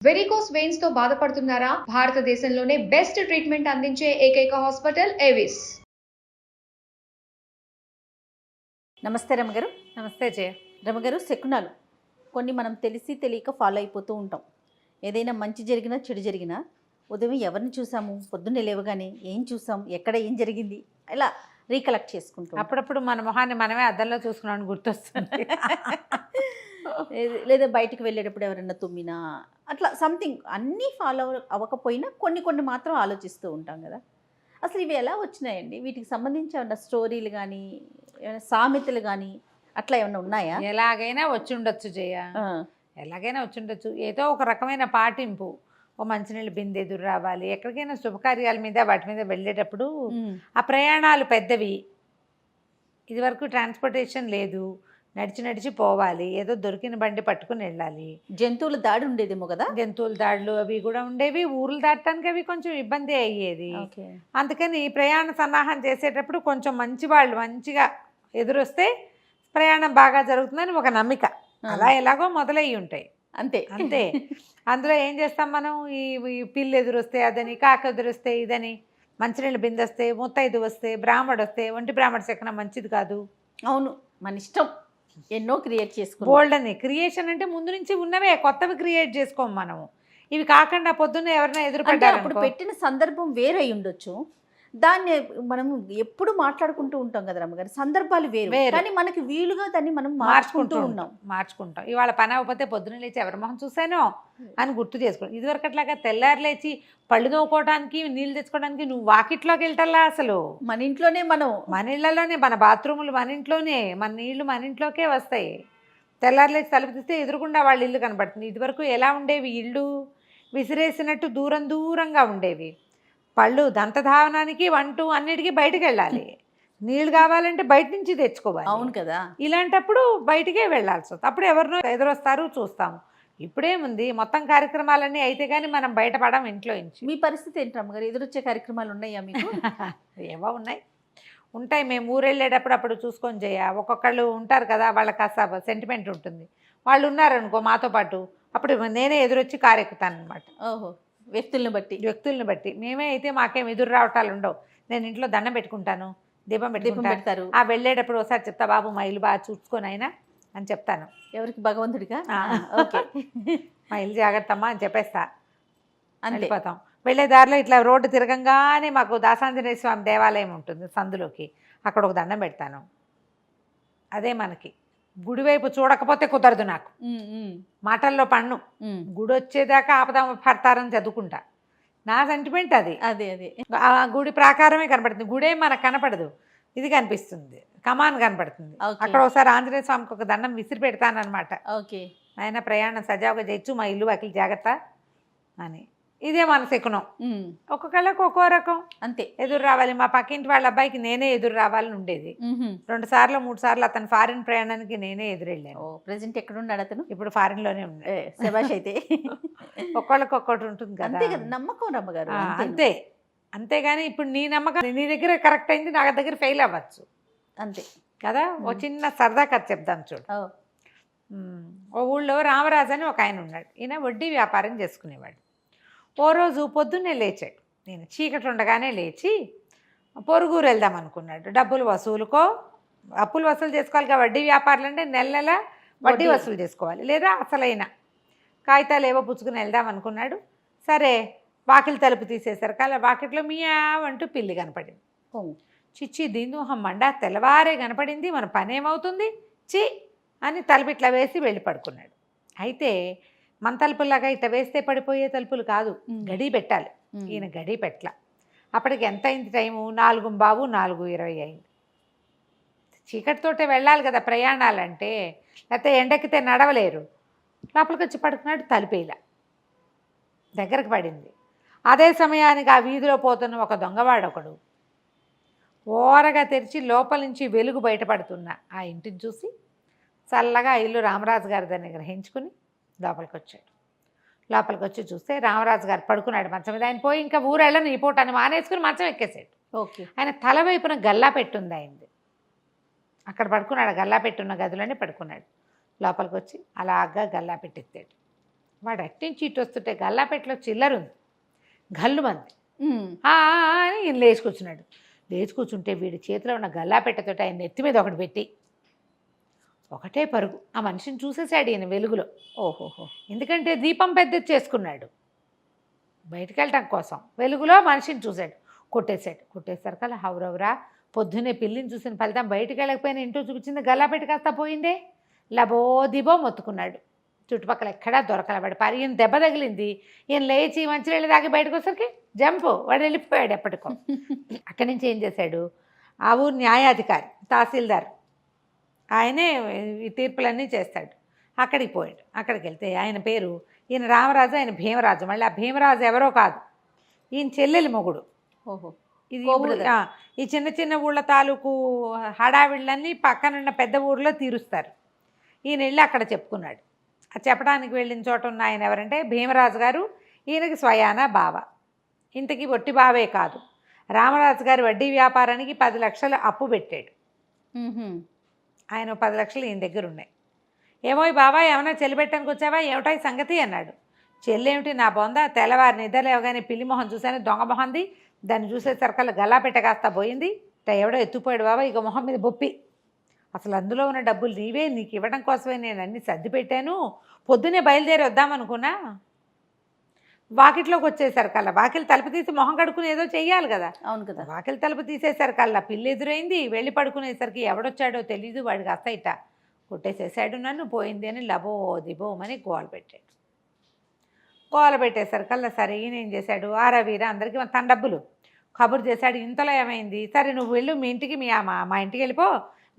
Varicose veins తో బాధపడుతున్నారా? భారతదేశంలోనే బెస్ట్ ట్రీట్మెంట్ అందించే ఏకైక హాస్పిటల్ ఏవిస్. నమస్తే రమగారు. నమస్తే జయ. రమగారు, శకునాలు కొన్ని మనం తెలిసి తెలియక ఫాలో అయిపోతూ ఉంటాం. ఏదైనా మంచి జరిగినా చెడు జరిగినా ఉదయం ఎవరిని చూసాము, పొద్దున్నే లేవగానే ఏం చూసాం, ఎక్కడ ఏం జరిగింది, ఇలా రీకలెక్ట్ చేసుకుంటాం. అప్పుడప్పుడు మన మొహాన్ని మనమే అద్దంలో చూసుకున్నాను గుర్తొస్తుంది. లేదా బయటికి వెళ్ళేటప్పుడు ఎవరైనా తుమ్మినా అట్లా సంథింగ్ అన్నీ ఫాలో అవ్వకపోయినా కొన్ని మాత్రం ఆలోచిస్తూ ఉంటాం కదా. అసలు ఇవి ఎలా వచ్చినాయండి? వీటికి సంబంధించి ఏమన్నా స్టోరీలు కానీ ఏమైనా సామెతలు కానీ అట్లా ఏమన్నా ఉన్నాయా? ఎలాగైనా వచ్చి ఉండొచ్చు జయ, ఎలాగైనా వచ్చి ఉండొచ్చు. ఏదో ఒక రకమైన పాటింపు. ఓ మంచినీళ్ళు బిందె ఎదురు రావాలి. ఎక్కడికైనా శుభకార్యాల మీద వాటి మీద వెళ్ళేటప్పుడు ఆ ప్రయాణాలు పెద్దవి. ఇదివరకు ట్రాన్స్పోర్టేషన్ లేదు, నడిచి పోవాలి. ఏదో దొరికిన బండి పట్టుకుని వెళ్ళాలి. జంతువుల దాడి ఉండేదేమో కదా. జంతువుల దాడులు అవి కూడా ఉండేవి. ఊర్లు దాటడానికి అవి కొంచెం ఇబ్బంది అయ్యేది. అందుకని ప్రయాణ సన్నాహం చేసేటప్పుడు కొంచెం మంచి వాళ్ళు మంచిగా ఎదురొస్తే ప్రయాణం బాగా జరుగుతుందని ఒక నమ్మిక. అలా ఎలాగో మొదలయ్యి ఉంటాయి. అంతే అంతే. అందులో ఏం చేస్తాం మనం, ఈ పిల్లి ఎదురొస్తే అదని, కాక ఎదురొస్తే ఇదని, మంచినీళ్ళు బిందె వస్తే, ముత్తైదు వస్తే, బ్రాహ్మడు వస్తే, ఒంటి బ్రాహ్మడు శకనం మంచిది కాదు. అవును, మన ఇష్టం. ఎన్నో క్రియేట్ చేసుకో. బోల్డ్ అని క్రియేషన్ అంటే ముందు నుంచి ఉన్నవే, కొత్తవి క్రియేట్ చేసుకోము మనము. ఇవి కాకుండా పొద్దున్న ఎవరైనా ఎదురుపడ్డారు, అప్పుడు పెట్టిన సందర్భం వేరే ఉండొచ్చు. దాన్ని మనం ఎప్పుడు మాట్లాడుకుంటూ ఉంటాం కదా రమ్మగారు. సందర్భాలు వేరు, కానీ మనకి వీలుగా దాన్ని మనం మార్చుకుంటాం. ఇవాళ పని అవ్వకపోతే పొద్దున్న లేచి ఎవరి మొహం చూసానో అని గుర్తు చేసుకోండి. ఇదివరకు అట్లాగా తెల్లారు లేచి పళ్ళు తోముకోవడానికి, నీళ్ళు తెచ్చుకోవడానికి నువ్వు వాకిట్లోకి వెళ్తల్లా. అసలు మన ఇంట్లోనే, మన ఇళ్లలోనే, మన బాత్రూములు మన ఇంట్లోనే, మన నీళ్లు మన ఇంట్లోకే వస్తాయి. తెల్లారు లేచి తలుపు తీస్తే ఎదురుకుండా వాళ్ళ ఇల్లు కనబడుతుంది. ఇదివరకు ఎలా ఉండేవి, ఇళ్ళు విసిరేసినట్టు దూరంగా ఉండేవి. పళ్ళు దంతధావనానికి, వంట అన్నిటికీ బయటకు వెళ్ళాలి. నీళ్ళు కావాలంటే బయట నుంచి తెచ్చుకోవాలి. అవును కదా. ఇలాంటప్పుడు బయటికే వెళ్ళాల్సి వస్తుంది. అప్పుడు ఎవరినో ఎదురొస్తారు, చూస్తాము. ఇప్పుడేముంది, మొత్తం కార్యక్రమాలన్నీ అయితే కానీ మనం బయటపడం ఇంట్లో నుంచి. మీ పరిస్థితి ఏంటి రమ్మగారు? ఎదురొచ్చే కార్యక్రమాలు ఉన్నాయా మీకు? ఏవో ఉంటాయి. మేము ఊరెళ్ళేటప్పుడు అప్పుడు చూసుకొని చేయ. ఒక్కొక్కళ్ళు ఉంటారు కదా, వాళ్ళకి కాస్త సెంటిమెంట్ ఉంటుంది. వాళ్ళు ఉన్నారనుకో మాతో పాటు, అప్పుడు నేనే ఎదురొచ్చి కారెక్కుతాను అనమాట. ఓహో, వ్యక్తులను బట్టి. మేమే అయితే మాకేం ఎదురు రావటాలు ఉండవు. నేను ఇంట్లో దండం పెట్టుకుంటాను, దీపం పెడతారు. ఆ వెళ్ళేటప్పుడు ఒకసారి చెప్తా, బాబు మా ఇల్లు బాగా చూసుకొని అయినా అని చెప్తాను. ఎవరికి? భగవంతుడిగా. ఓకే, మా ఇల్లు జాగ్రత్తమ్మా అని చెప్పేస్తా, వెళ్ళిపోతాం. వెళ్ళే దారిలో ఇట్లా రోడ్డు తిరగంగానే మాకు దాసాంజనేయ స్వామి దేవాలయం ఉంటుంది సందులోకి, అక్కడ ఒక దండం పెడతాను. అదే మనకి. గుడివైపు చూడకపోతే కుదరదు నాకు, మాటల్లో పన్ను. గుడి వచ్చేదాకా ఆపదాం పడతారని చదువుకుంటా. నా సెంటిమెంట్ అది. ఆ గుడి ప్రాకారమే కనపడుతుంది, గుడే మనకు కనపడదు. ఇది కనిపిస్తుంది, కమాన్ కనపడుతుంది. అక్కడ ఒకసారి ఆంజనేయ స్వామికి ఒక దండం విసిరి పెడతానమాట. ఆయన ప్రయాణం సజావుగా చేయొచ్చు, మా ఇల్లు వాకిలి జాగ్రత్త అని. ఇదే మన శకునం. ఒక్కొక్కళ్ళకి ఒక్కో రకం. అంతే. ఎదురు రావాలి. మా పక్కింటి వాళ్ళ అబ్బాయికి నేనే ఎదురు రావాలని ఉండేది. 2 సార్లు 3 సార్లు అతను ఫారిన్ ప్రయాణానికి నేనే ఎదురెళ్ళాను. ప్రెజెంట్ ఎక్కడ ఉన్నాడు అతను? ఇప్పుడు ఫారిన్ లోనే ఉన్నాడు. శభాష్. అయితే ఒక్కొక్కళ్ళకి ఒక్కటి ఉంటుంది కదా, నమ్మకం రమ్మగారు. అంతేగాని ఇప్పుడు నీ నమ్మకం నీ దగ్గర కరెక్ట్ అయింది, నా దగ్గర ఫెయిల్ అవ్వచ్చు. అంతే కదా. ఓ చిన్న సరదా కథ చెప్దాం చూడు. ఓ ఊళ్ళో రామరాజు అని ఒక ఆయన ఉన్నాడు. ఈయన వడ్డీ వ్యాపారం చేసుకునేవాడు. ఓ రోజు పొద్దున్నే లేచాడు. నేను చీకటి ఉండగానే లేచి పొరుగురు వెళ్దాం అనుకున్నాడు. అప్పులు వసూలు చేసుకోవాలి. వడ్డీ వ్యాపారులు అంటే నెల వడ్డీ వసూలు చేసుకోవాలి, లేదా అసలైన కాగితాలు ఏవో పుచ్చుకుని వెళ్దాం అనుకున్నాడు. సరే, వాకిలి తలుపు తీసేసరికి అలా వాకిట్లో అంటూ పిల్లి కనపడింది. చిచ్చి దీనోహం మండా, తెల్లవారే కనపడింది, మన పని ఏమవుతుంది చి అని తలుపు ఇట్లా వేసి వెళ్ళి పడుకున్నాడు. అయితే మన తలుపులాగా ఇట్లా వేస్తే పడిపోయే తలుపులు కాదు, గడి పెట్టాలి. ఈయన గడి పెట్టల. అప్పటికి ఎంత అయింది టైము? 4:15, 4:20 అయింది. చీకటితోటే వెళ్ళాలి కదా ప్రయాణాలంటే, లేకపోతే ఎండెక్కితే నడవలేరు. లోపలికి వచ్చి పడుకున్నాడు. తలుపేలా దగ్గరకు పడింది. అదే సమయానికి ఆ వీధిలో పోతున్న ఒక దొంగవాడొకడు ఓరగా తెరిచి లోపల నుంచి వెలుగు బయటపడుతున్న ఆ ఇంటిని చూసి చల్లగా ఇల్లు రామరాజు గారిదని గ్రహించుకుని లోపలికి వచ్చాడు. లోపలికి వచ్చి చూస్తే రామరాజు గారు పడుకున్నాడు మంచం మీద. ఆయన పోయి ఇంకా ఊరెళ్ళను ఈ పూట అని మానేసుకుని మంచం ఎక్కేసాడు. ఆయన తల వైపున గల్లా పెట్టుంది అయింది. అక్కడ పడుకున్నాడు, గల్లా పెట్టున్న గదిలోనే పడుకున్నాడు. లోపలికి వచ్చి అలాగా గల్లా పెట్టెత్తాడు. వాడు అట్నుంచి ఇటు వస్తుంటే గల్లాపెట్టలో చిల్లరుంది, గల్లు మంది ఉమ్. అని ఈయన లేచి కూర్చున్నాడు. లేచి కూర్చుంటే వీడి చేతిలో ఉన్న గల్లాపెట్టతో ఆయన నెత్తి మీద ఒకటి పెట్టి ఒకటే పరుగు. ఆ మనిషిని చూసేసాడు ఈయన వెలుగులో. ఓహోహో. ఎందుకంటే దీపం పెద్దది చేసుకున్నాడు బయటికి వెళ్ళటం కోసం, వెలుగులో మనిషిని చూశాడు. కొట్టేసరికల్లా హౌరవరా పొద్దున్నే పిల్లిని చూసిన ఫలితం బయటికి వెళ్ళకపోయినా ఇంటూ చూపించింది, గల్లాపెట్టి కాస్త పోయిందే. లబో దిబో మొత్తుకున్నాడు. చుట్టుపక్కల ఎక్కడా దొరకలవాడు. ఈయన దెబ్బ తగిలింది. ఈయన లేచి మంచినీళ్ళు తాగి బయటకు వచ్చేసరికి జంపు, వాడు వెళ్ళిపోయాడు ఎప్పటికో. అక్కడి నుంచి ఏం చేశాడు, ఆ ఊరు న్యాయాధికారి తహసీల్దార్ ఆయనే ఈ తీర్పులన్నీ చేస్తాడు. అక్కడికి పోయాడు. అక్కడికి వెళ్తే ఆయన పేరు, ఈయన రామరాజు, ఆయన భీమరాజు. మళ్ళీ ఆ భీమరాజు ఎవరో కాదు, ఈయన చెల్లెలి మొగుడు. ఓహో. ఇది ఈ చిన్న చిన్న ఊళ్ళ తాలూకు హడావిళ్ళన్నీ పక్కనున్న పెద్ద ఊరిలో తీరుస్తారు. ఈయన వెళ్ళి అక్కడ చెప్పుకున్నాడు. ఆ చెప్పడానికి వెళ్ళిన చోట ఉన్న ఆయన ఎవరంటే భీమరాజు గారు, ఈయనకి స్వయాన బావ. ఇంతకీ ఒట్టి బావే కాదు, రామరాజు గారి వడ్డీ వ్యాపారానికి 10 లక్షలు అప్పు పెట్టాడు. ఆయన 10 లక్షలు ఈయన దగ్గర ఉన్నాయి. ఏమో బావా ఏమైనా చెల్లిపెట్టడానికి వచ్చావా, ఏమిటో ఈ సంగతి అన్నాడు. చెల్లేమిటి నా బొంద, తెల్లవారి నిద్ర లేవగానే పిల్లి మొహం చూశాను, దొంగ మొహంది. దాన్ని చూసేసరికల్లా గల్లాపెట్ట కాస్త పోయింది, ఎవడో ఎత్తుపోయాడు బాబా, ఇక మొహం మీద బొప్పి. అసలు అందులో ఉన్న డబ్బులు నీవే, నీకు ఇవ్వడం కోసమే నేను అన్నీ సర్ది పెట్టాను. పొద్దునే బయలుదేరి వద్దామనుకున్నా, వాకిట్లోకి వచ్చేసరికల్లా వాకిలి తలుపు తీసి మొహం కడుక్కుని ఏదో చెయ్యాలి కదా. అవును కదా. వాకిలి తలుపు తీసేసరికల్లా పిల్లి ఎదురైంది. వెళ్ళి పడుకునేసరికి ఎవడొచ్చాడో తెలీదు, వాడికి అస్త ఇట్ట కొట్టేసేసాడు నన్ను, పోయింది అని లబో దిబోమని గోల పెట్టాడు. గోల పెట్టేసరికల్లా సరే ఈయన ఏం చేశాడు, ఆరవీర అందరికీ తన డబ్బులు కబురు చేశాడు. ఇంతలో ఏమైంది, సరే నువ్వు వెళ్ళు మీ ఇంటికి, మా ఇంటికి వెళ్ళిపో,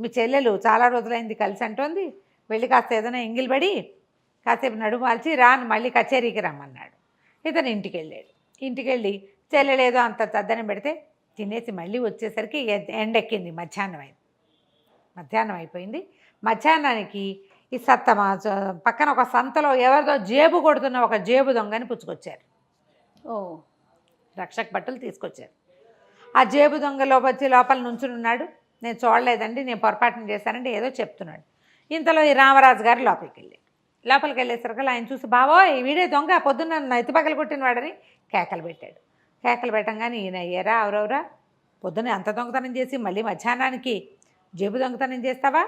మీ చెల్లెలు చాలా రోజులైంది కలిసి అంటోంది, వెళ్ళి కాస్త ఏదైనా ఎంగిలిపడి కాసేపు నడుము వాల్చి రాను మళ్ళీ కచేరీకి రమ్మన్నాడు. ఇతను ఇంటికి వెళ్ళాడు. ఇంటికి వెళ్ళి చెల్లెలు ఏదో అంత చద్దనం పెడితే తినేసి మళ్ళీ వచ్చేసరికి ఎండెక్కింది, మధ్యాహ్నం అయిపోయింది. మధ్యాహ్నానికి ఈ పక్కన ఒక సంతలో ఎవరిదో జేబు కొడుతున్న ఒక జేబు దొంగని పుచ్చుకొచ్చారు. ఓ. రక్షక బట్టలు తీసుకొచ్చారు. ఆ జేబు దొంగలో వచ్చి లోపల నుంచుని ఉన్నాడు. నేను చూడలేదండి, నేను పొరపాటున చేశానండి ఏదో చెప్తున్నాడు. ఇంతలో ఈ రామరాజు గారు లోపలికి వెళ్ళేసరికి ఆయన చూసి బావోయ్ వీడే దొంగ, పొద్దున్న నైతి పగలు కొట్టిన వాడని కేకలు పెట్టాడు. కేకలు పెట్టంగానే ఈయన అయ్యారా అవరవరా, పొద్దున్న అంత దొంగతనం చేసి మళ్ళీ మధ్యాహ్నానికి జేబు దొంగతనం చేస్తావా,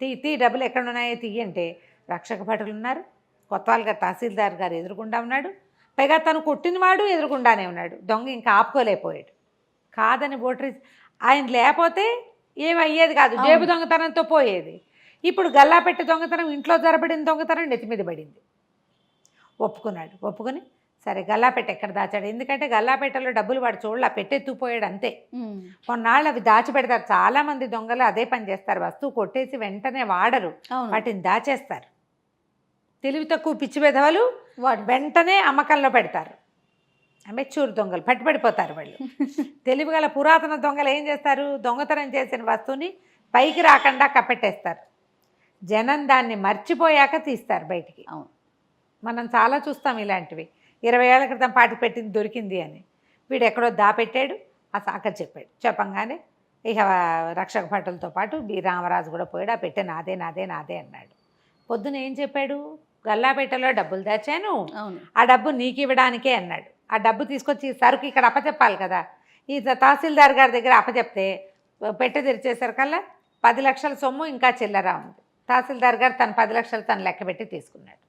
తీ డబ్బులు ఎక్కడున్నాయో తీయి అంటే రక్షక భటులు ఉన్నారు. కొత్తవాళ్ళ గారు తహసీల్దార్ గారు ఎదురుకుండా ఉన్నాడు. పైగా తను కొట్టినవాడు ఎదురుకుండానే ఉన్నాడు. దొంగ ఇంకా ఆపుకోలేకపోయాడు. కాదని ఓటరీ ఆయన లేకపోతే ఏమయ్యేది కాదు, జేబు దొంగతనంతో పోయేది. ఇప్పుడు గల్లాపెట్టి దొంగతనం, ఇంట్లో జరబడిన దొంగతనం నెత్తి మీద పడింది. ఒప్పుకుని సరే గల్లాపెట్ట ఎక్కడ దాచాడు, ఎందుకంటే గల్లాపెట్టలో డబ్బులు వాడు చూడలా, పెట్టెత్తుపోయాడు అంతే. కొన్నాళ్ళు అవి దాచిపెడతారు. చాలామంది దొంగలు అదే పని చేస్తారు, వస్తువు కొట్టేసి వెంటనే వాడరు, వాటిని దాచేస్తారు. తెలివి తక్కువ పిచ్చి వెధవలు వెంటనే అమ్మకంలో పెడతారు. మెచ్యూర్ దొంగలు పట్టుబడిపోతారు వాళ్ళు. తెలివిగల పురాతన దొంగలు ఏం చేస్తారు, దొంగతనం చేసిన వస్తువుని పైకి రాకుండా కప్పెట్టేస్తారు. జనం దాన్ని మర్చిపోయాక తీస్తారు బయటికి. మనం చాలా చూస్తాం ఇలాంటివి. 20 ఏళ్ల క్రితం పాటి పెట్టింది దొరికింది అని, వీడు ఎక్కడో దాపెట్టాడు. ఆ సాక చెప్పాడు. చెప్పంగానే ఇక రక్షక భటులతో పాటు బి రామరాజు కూడా పోయాడు. ఆ పెట్టె నాదే అన్నాడు. పొద్దున ఏం చెప్పాడు, గల్లాపెట్టెలో డబ్బులు దాచాను, ఆ డబ్బు నీకు ఇవ్వడానికే అన్నాడు. ఆ డబ్బు తీసుకొచ్చి సరుకు ఇక్కడ అప్పచెప్పాలి కదా. ఈ తహసీల్దార్ గారి దగ్గర అప్పచెప్తే పెట్టె తెరిచేసరికల్లా 10 లక్షల సొమ్ము ఇంకా చిల్లర ఉంది. తహసీల్దార్ గారు తన 10 లక్షలు తను లెక్కబెట్టి తీసుకున్నాడు.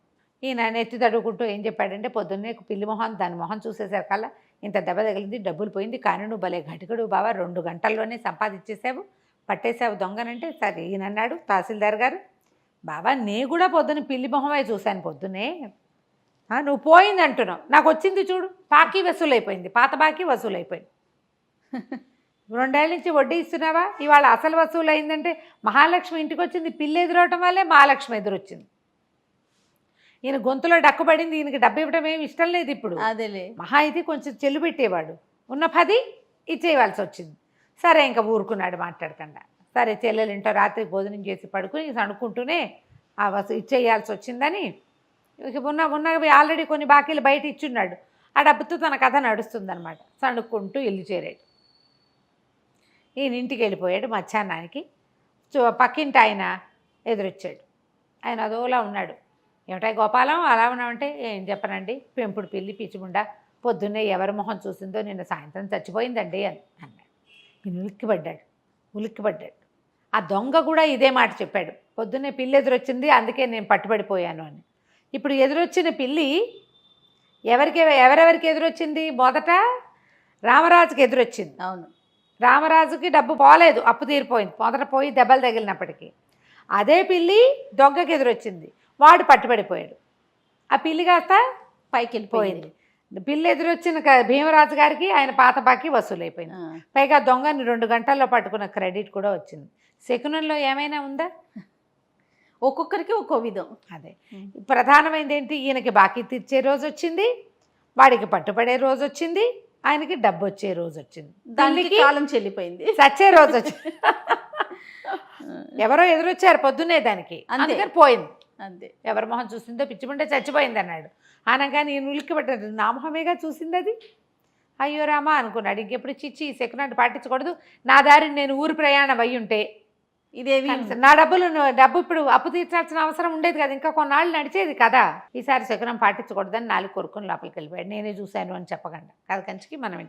ఈయన నెత్తి తడుకుంటూ ఏం చెప్పాడంటే, పొద్దున్నే పిల్లి మొహం దాని మొహం చూసేసరికల్లా ఇంత దెబ్బ తగిలింది, డబ్బులు పోయింది, కానీ నువ్వు భలే ఘటికుడు బావా, 2 గంటల్లోనే సంపాదించేసావు, పట్టేసావు దొంగనంటే. సరే ఈయన అన్నాడు తహసీల్దార్ గారు, బావా నే కూడా పొద్దున్న పిల్లి మొహమే చూశాను పొద్దున్నే, నువ్వు పోయింది అంటున్నావు, నాకు వచ్చింది చూడు, బాకీ వసూలైపోయింది, పాత బాకీ వసూలైపోయింది. 2 ఏళ్ళ నుంచి వడ్డీ ఇస్తున్నావా, ఇవాళ అసలు వసూలు అయిందంటే మహాలక్ష్మి ఇంటికి వచ్చింది, పిల్లి ఎదురవటం వల్లే మహాలక్ష్మి ఎదురొచ్చింది. ఈయన గొంతులో డక్కుపడింది. ఈయనకి డబ్బు ఇవ్వడం ఏమి ఇష్టం లేదు ఇప్పుడు. అదేలే మహా అయితే కొంచెం చెల్లు పెట్టేవాడు, ఉన్న 10 ఇచ్చేయవలసి వచ్చింది. సరే ఇంకా ఊరుకున్నాడు మాట్లాడకుండా. సరే చెల్లెలింటో రాత్రి భోజనం చేసి పడుకుని సణుక్కుంటూనే ఆ ఇచ్చేయాల్సి వచ్చిందని ఇక ఉన్నవి ఆల్రెడీ కొన్ని బాకీలు బయట ఇచ్చున్నాడు. ఆ డబ్బుతో తన కథ నడుస్తుందన్నమాట. సణుక్కుంటూ ఇల్లు చేరాడు. ఈయన ఇంటికి వెళ్ళిపోయాడు. మధ్యాహ్నానికి పక్కింటి ఆయన ఎదురొచ్చాడు. ఆయన అదోలా ఉన్నాడు. ఏమిటా గోపాలం అలా ఉన్నామంటే ఏం చెప్పనండి, పెంపుడు పిల్లి పిచ్చిముండా పొద్దున్నే ఎవరి మొహం చూసిందో నిన్న సాయంత్రం చచ్చిపోయిందండి అని అన్నాడు. ఈయన ఉలిక్కిపడ్డాడు. ఆ దొంగ కూడా ఇదే మాట చెప్పాడు, పొద్దున్నే పిల్లి ఎదురొచ్చింది అందుకే నేను పట్టుబడిపోయాను అని. ఇప్పుడు ఎదురొచ్చిన పిల్లి ఎవరెవరికి ఎదురొచ్చింది? మొదట రామరాజుకి ఎదురొచ్చింది. అవును. రామరాజుకి డబ్బు పోలేదు, అప్పు తీరిపోయింది, మొదట పోయి దెబ్బలు తగిలినప్పటికీ. అదే పిల్లి దొంగకి ఎదురొచ్చింది, వాడు పట్టుబడిపోయాడు. ఆ పిల్లి కాస్త పైకి వెళ్ళిపోయింది. పిల్లి ఎదురొచ్చిన భీమరాజు గారికి ఆయన పాత బాకీ వసూలైపోయింది. పైగా దొంగని 2 గంటల్లో పట్టుకున్న క్రెడిట్ కూడా వచ్చింది. శకునంలో ఏమైనా ఉందా? ఒక్కొక్కరికి ఒక్కో విధం. అదే ప్రధానమైనది ఏంటి, ఈయనకి బాకీ తీర్చే రోజు వచ్చింది, వాడికి పట్టుబడే రోజు వచ్చింది, ఆయనకి డబ్బు వచ్చే రోజు వచ్చింది, దానికి కాలం చెల్లిపోయింది, చచ్చే రోజు వచ్చింది. ఎవరో ఎదురొచ్చారు పొద్దున్నే దానికి, అందుకని పోయింది. అంతే. ఎవరి మొహం చూసిందో పిచ్చిముంటే చచ్చిపోయింది అన్నాడు. అనగానే ఈయన ఉలిక్కిపడ్డాడు, నా మొహమేగా చూసింది అది, అయ్యో రామా అనుకున్నాడు. ఇంకెప్పుడు చిచ్చి సెకండ్ పాటించకూడదు, నా దారిని నేను ఊరు ప్రయాణం అయ్యి ఉంటే ఇదేవి నా డబ్బు ఇప్పుడు అప్పు తీర్చాల్సిన అవసరం ఉండేది కదా, ఇంకా కొన్నాళ్ళు నడిచేది కదా, ఈసారి శకునం పాటించకూడదని 4 కొరుకుని లోపలికి వెళ్ళిపోయాడు. నేనే చూశాను అని చెప్పకుండా కథ కంచికి మనం